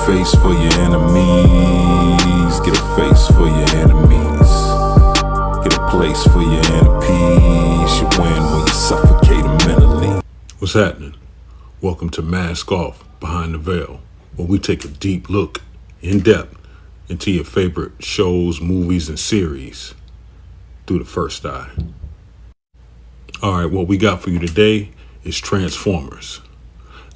face for your enemies. Get a face for your enemies. Get a place for your enemies. You win when you suffocate them mentally. What's happening? Welcome to Mask Off Behind the Veil, where we take a deep look, in depth, into your favorite shows, movies, and series through the first eye. Alright, what we got for you today is Transformers.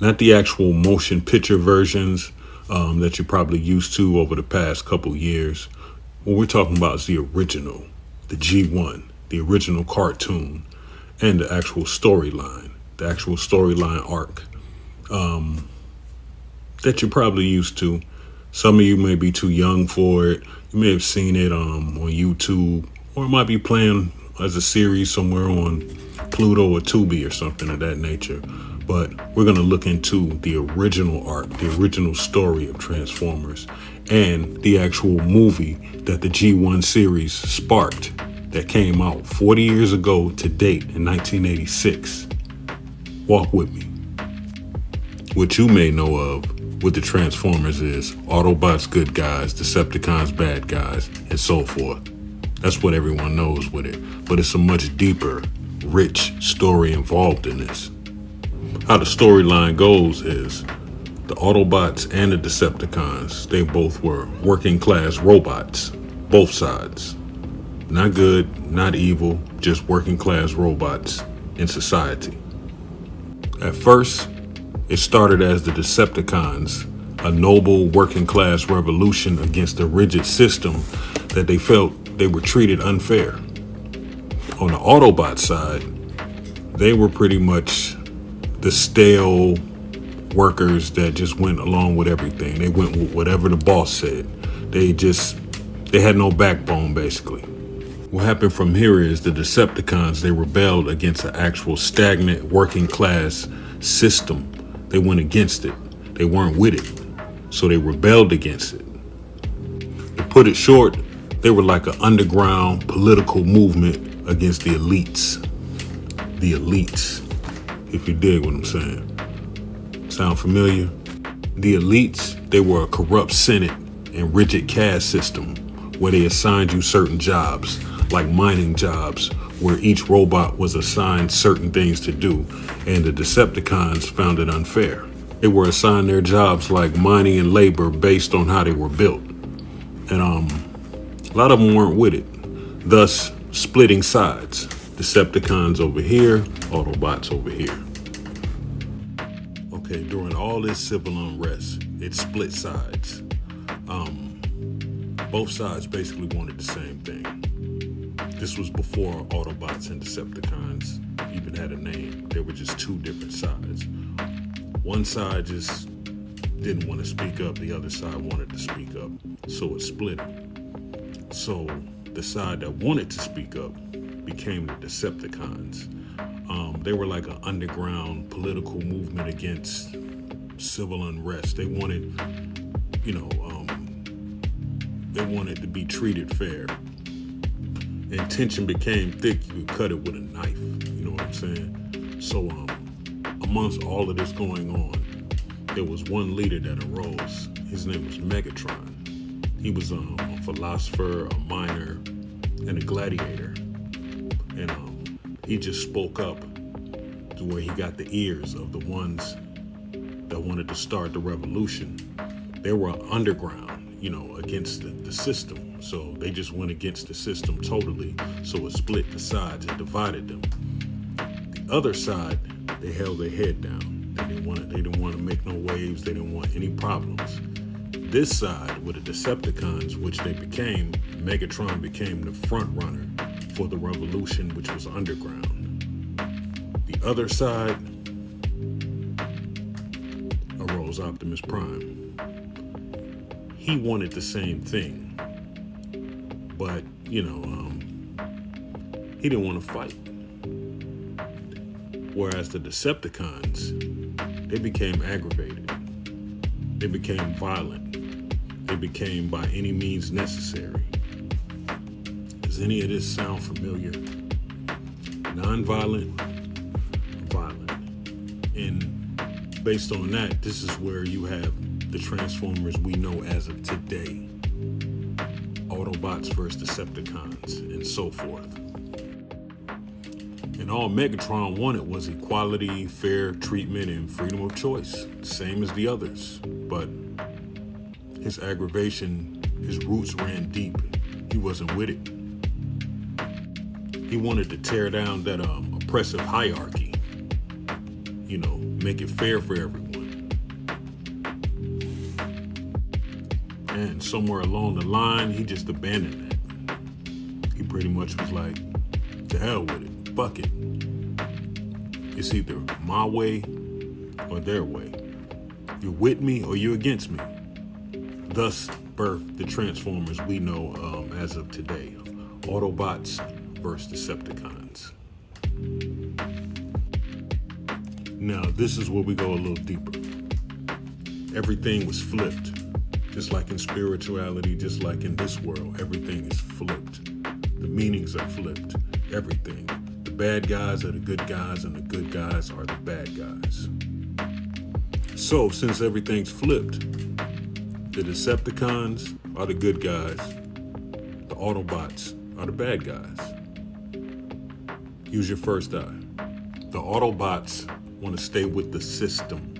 Not the actual motion picture versions that you're probably used to over the past couple years. What we're talking about is the original, the G1, the original cartoon, and the actual storyline arc that you're probably used to. Some of you may be too young for it. You may have seen it on YouTube, or it might be playing as a series somewhere on Pluto or Tubi or something of that nature. But we're going to look into the original arc, the original story of Transformers, and the actual movie that the G1 series sparked that came out 40 years ago to date in 1986. Walk with me. What you may know of with the Transformers is Autobots good guys, Decepticons bad guys, and so forth. That's what everyone knows with it. But it's a much deeper, rich story involved in this. How the storyline goes is the Autobots and the Decepticons, they both were working class robots, both sides. Not good, not evil, just working class robots in society. At first, it started as the Decepticons, a noble working class revolution against a rigid system that they felt they were treated unfair. On the Autobot side, they were pretty much the stale workers that just went along with everything. They went with whatever the boss said. They had no backbone, basically. What happened from here is the Decepticons, they rebelled against an actual stagnant working class system. They went against it. They weren't with it. So they rebelled against it. To put it short, they were like an underground political movement against the elites. The elites, if you dig what I'm saying. Sound familiar? The elites, they were a corrupt Senate and rigid caste system where they assigned you certain jobs, like mining jobs, where each robot was assigned certain things to do, and the Decepticons found it unfair. They were assigned their jobs like mining and labor based on how they were built. And a lot of them weren't with it, thus splitting sides. Decepticons over here, Autobots over here. Okay, during all this civil unrest, it split sides. Both sides basically wanted the same thing. This was before Autobots and Decepticons even had a name. They were just two different sides. One side just didn't want to speak up. The other side wanted to speak up. So it split. So the side that wanted to speak up became the Decepticons. They were like an underground political movement against civil unrest. They wanted, they wanted to be treated fair. And tension became thick. You could cut it with a knife. You know what I'm saying? So amongst all of this going on, there was one leader that arose. His name was Megatron. He was a philosopher, a miner, and a gladiator. And he just spoke up to where he got the ears of the ones that wanted to start the revolution. They were underground, against the system. So they just went against the system totally. So it split the sides and divided them. The other side, they held their head down. They didn't want to make no waves. They didn't want any problems. This side, with the Decepticons, which they became, Megatron became the front runner for the revolution, which was underground. The other side arose Optimus Prime. He wanted the same thing, but he didn't want to fight. Whereas the Decepticons, they became aggravated. They became violent. They became by any means necessary. Does any of this sound familiar? Non-violent, violent. In based on that, this is where you have the Transformers we know as of today. Autobots versus Decepticons, and so forth. And all Megatron wanted was equality, fair treatment, and freedom of choice, same as the others. But his aggravation, his roots ran deep. He wasn't with it. He wanted to tear down that oppressive hierarchy. You know, make it fair for everyone. And somewhere along the line, he just abandoned that. He pretty much was like, to hell with it. Fuck it. It's either my way or their way. You're with me or you're against me. Thus birthed the Transformers we know as of today. Autobots versus Decepticons. Now, this is where we go a little deeper. Everything was flipped. Just like in spirituality, just like in this world, everything is flipped. The meanings are flipped. Everything. The bad guys are the good guys, and the good guys are the bad guys. So, since everything's flipped, the Decepticons are the good guys, the Autobots are the bad guys. Use your first eye. The Autobots want to stay with the system.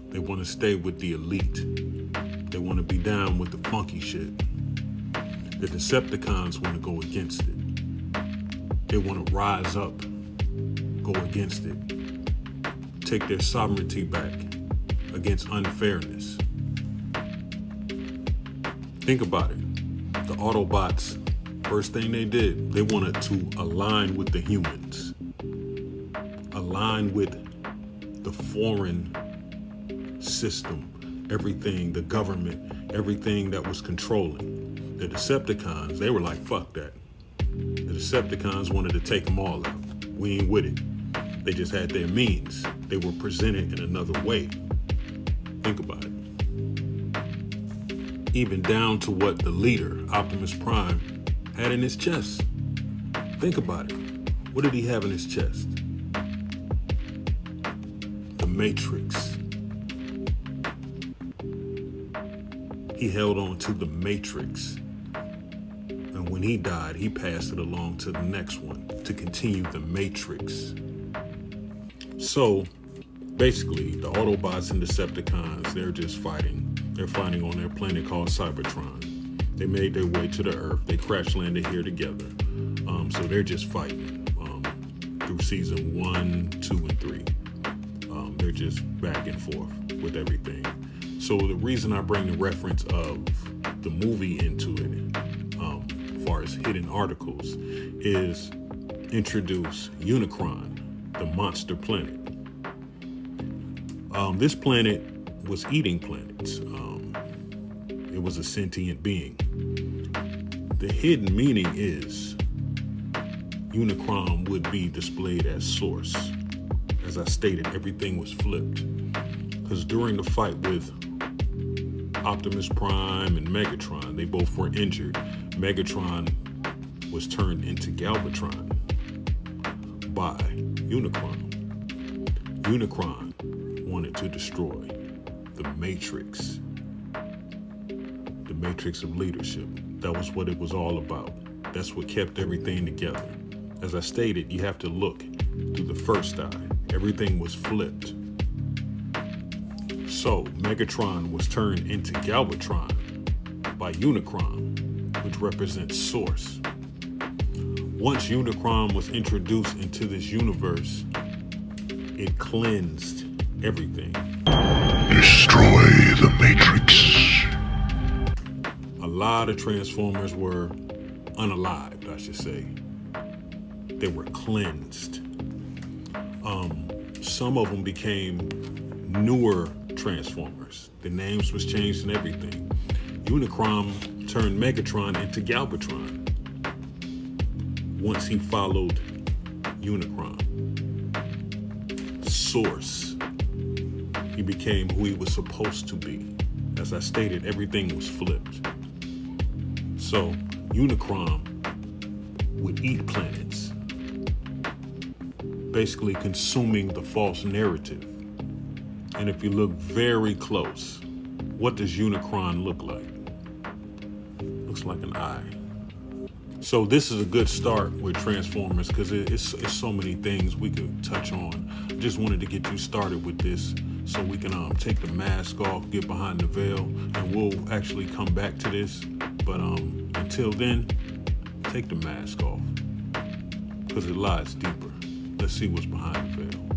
They want to stay with the elite. They want to be down with the funky shit. The Decepticons want to go against it. They want to rise up, go against it, take their sovereignty back against unfairness. Think about it. The Autobots, first thing they did, they wanted to align with the humans, align with the foreign system, everything, the government, everything that was controlling. The Decepticons, they were like, fuck that. The Decepticons wanted to take them all out. We ain't with it. They just had their means. They were presented in another way. Think about it. Even down to what the leader, Optimus Prime, had in his chest. Think about it. What did he have in his chest? The Matrix. He held on to the Matrix. And when he died, he passed it along to the next one to continue the Matrix. So, basically, the Autobots and Decepticons, they're just fighting. They're fighting on their planet called Cybertron. They made their way to the Earth. They crash landed here together. So they're just fighting through season 1, 2, and 3. They're just back and forth with everything. So the reason I bring the reference of the movie into it, as far as hidden articles, is introduce Unicron, the monster planet. This planet was eating planets. It was a sentient being. The hidden meaning is Unicron would be displayed as Source. As I stated, everything was flipped. Because during the fight with Optimus Prime and Megatron, they both were injured. Megatron was turned into Galvatron by Unicron. Unicron wanted to destroy the Matrix. The Matrix of leadership. That was what it was all about. That's what kept everything together. As I stated, you have to look through the first eye. Everything was flipped. So, Megatron was turned into Galvatron by Unicron, which represents Source. Once Unicron was introduced into this universe, it cleansed everything. Destroy the Matrix. A lot of Transformers were unalived, I should say. They were cleansed. Some of them became newer Transformers. The names was changed and everything. Unicron turned Megatron into Galvatron once he followed Unicron. Source. He became who he was supposed to be. As I stated, everything was flipped. So, Unicron would eat planets, basically consuming the false narrative. And if you look very close, what does Unicron look like? Looks like an eye. So this is a good start with Transformers because it's so many things we could touch on. I just wanted to get you started with this so we can take the mask off, get behind the veil, and we'll actually come back to this. But until then, take the mask off because it lies deeper. Let's see what's behind the veil.